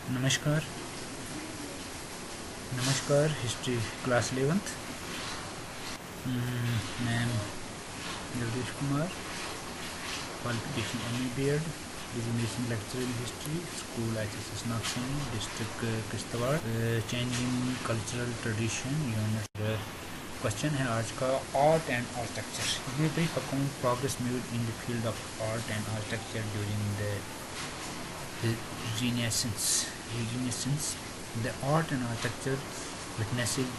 नमस्कार। नमस्कार history class 11th। मैं Jagdish Kumar, qualification M A B Ed, designation lecture in history, school HSS Nagsaini, district Kishtwar. Changing cultural tradition unit. Question है आज का, art and architecture. Give brief account progress made in the field of art and architecture during the Renaissance. The art and architecture witnessing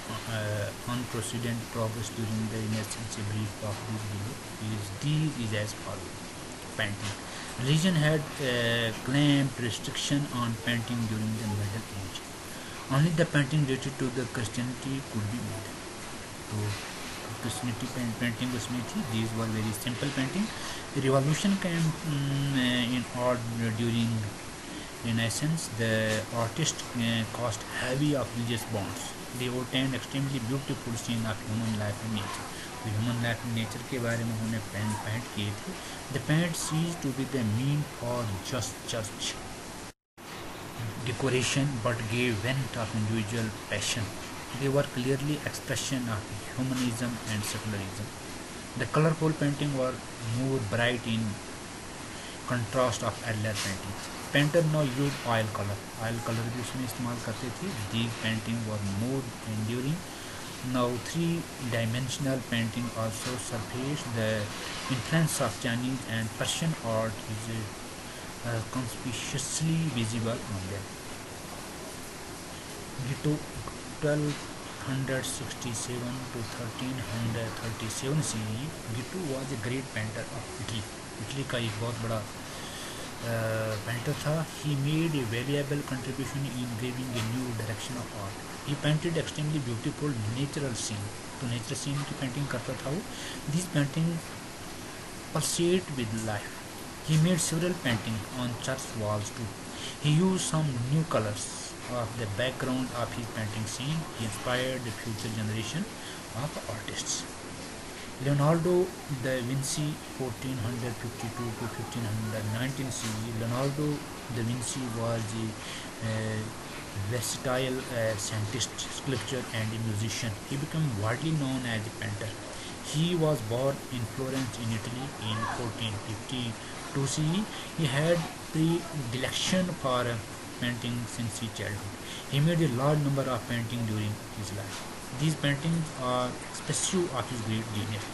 unprecedented progress during the Renaissance. A brief of this video is as follows. Painting. Religion had claimed restriction on painting during the Middle Age. Only the painting related to the Christianity could be made. So, Christianity painting उसमें थी. These were very simple painting. The revolution came in art during Renaissance. The artists cast heavy of religious bonds. They obtained extremely beautiful scene of human life and nature. तो human life and nature के बारे में उन्होंने paint किए थे. The paint ceased to be the mean for just church decoration but gave vent of individual passion. They were clearly expression of humanism and secularism. The colorful painting were more bright in contrast of earlier paintings. Painter now used oil color. Oil color भी उसमें इस्तेमाल करते थे. These painting were more enduring. Now three-dimensional painting also surfaced. The influence of Chinese and Persian art is conspicuously visible on them. Gito 1267 to 1337 CE. Gito was a great painter of Italy. Italy का एक बहुत बड़ा painter था. He made a valuable contribution in giving a new direction of art. He painted extremely beautiful natural scene. तो natural scene की painting करता था वो. This painting pulsate with life. He made several paintings on church walls too. He used some new colors of the background of his painting scene. He inspired the future generation of artists. Leonardo da Vinci 1452 to 1519 CE. Leonardo da Vinci was a versatile scientist, sculptor and a musician. He became widely known as a painter. He was born in Florence in Italy in 1452 CE. He had predilection for painting since his childhood. He made a large number of paintings during his life. These paintings are expressive of his great genius.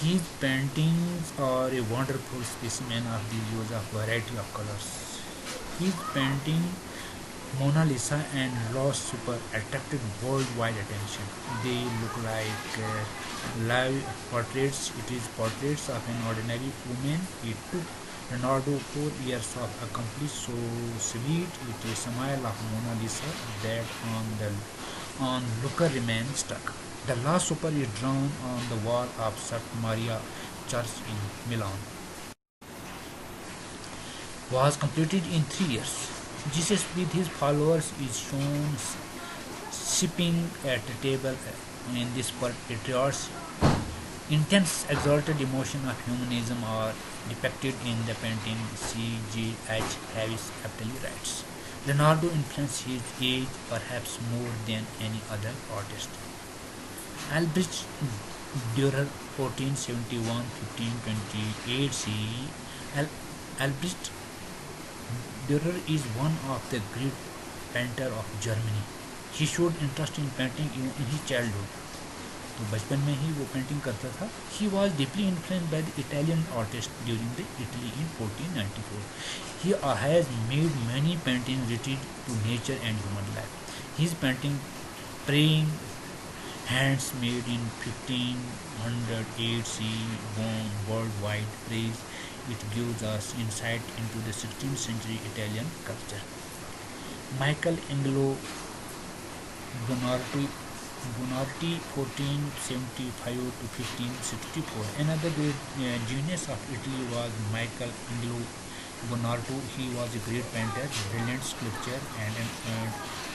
His paintings are a wonderful specimen of the use of variety of colors. His painting Mona Lisa and Lost Supper attracted worldwide attention. They look like live portraits. It is portraits of an ordinary woman. It took Leonardo 4 years of accomplish so sweet. It is a smile of Mona Lisa that on looker remains stuck. The Last Supper is drawn on the wall of St. Maria Church in Milan. Was completed in 3 years. Jesus with his followers is shown sipping at a table in this patriarch's. Intense exalted emotion of humanism are depicted in the painting. C.G.H. Harris aptly writes, Leonardo influenced his age perhaps more than any other artist. Albrecht Dürer 1471-1528 CE. Albrecht Dürer is one of the great painter of Germany. He showed interest in painting in his childhood. तो बचपन में ही वो painting करता था. He was deeply influenced by the Italian artists during the Italy in 1494. He has made many paintings related to nature and human life. His painting Praying Hands made in 1508 CE won worldwide praise. It gives us insight into the 16th century Italian culture. Michelangelo Buonarroti 1475 to 1564. Another great genius of Italy was Michelangelo. Bonartu, he was a great painter, brilliant sculptor, and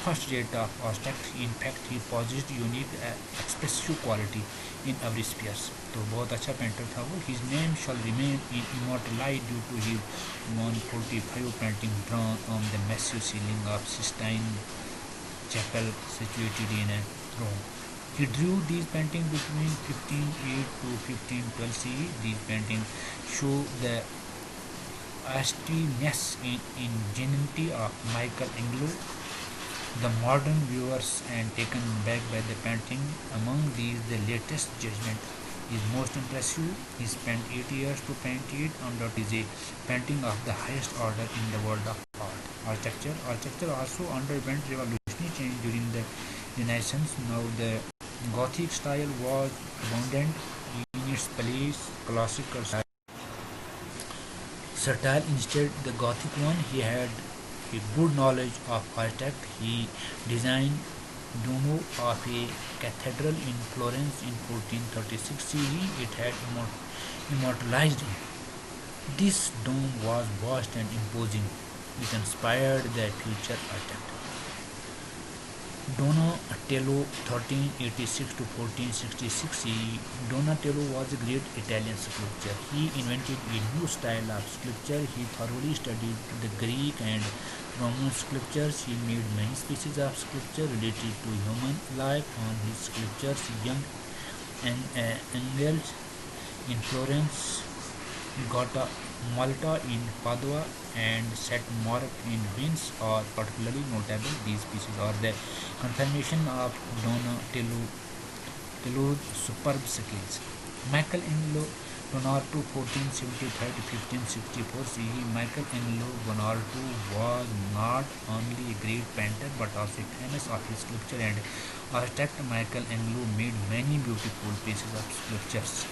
first rate of architect. In fact, he possessed unique expressive quality in every spheres. तो बहुत अच्छा painter था वो. His name shall remain immortalized due to his 145 painting drawn on the massive ceiling of Sistine Chapel situated in Rome. He drew these paintings between 1508 to 1512 CE. These paintings show the astonishing ingenuity of Michelangelo, the modern viewers, and taken back by the painting. Among these, the latest Judgment is most impressive. He spent 8 years to paint it. Undoubtedly is a painting of the highest order in the world of art. Architecture also underwent revolutionary change during the Renaissance. Now the Gothic style was abundant in its place. Classical style instead the Gothic one. He had a good knowledge of architect. He designed Duomo of a cathedral in Florence in 1436 CE. It had immortalized him. This dome was vast and imposing. It inspired the future architect. Donatello 1386 to 1466 CE. Donatello was a great Italian sculptor. He invented a new style of sculpture. He thoroughly studied the Greek and Roman sculptures. He made many species of sculpture related to human life. On his sculptures, young angels in Florence, Malta in Padua, and St. Mark in Venice are particularly notable. These pieces are the confirmation of Donatello's superb skills. Michelangelo Bonartu 1473 to 1564 CE. Michelangelo Bonartu was not only a great painter but also famous of his sculpture and architect. Michelangelo made many beautiful pieces of sculptures.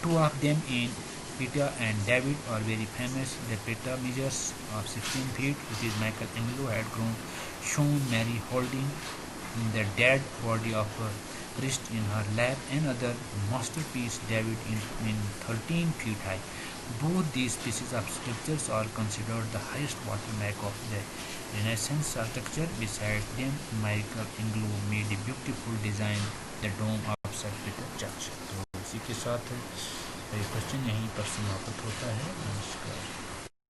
Two of them in Peter and David are very famous. The Peter measures of 16 feet. It is Michelangelo had shown Mary holding the dead body of her priest in her lap. Another masterpiece, David in 13 feet high. Both these pieces of sculptures are considered the highest watermark of the Renaissance architecture. Besides them, Michelangelo made a beautiful design, the dome of St. Peter Church. तो इसी के साथ ये question यहीं पर समाप्त होता है. नमस्कार.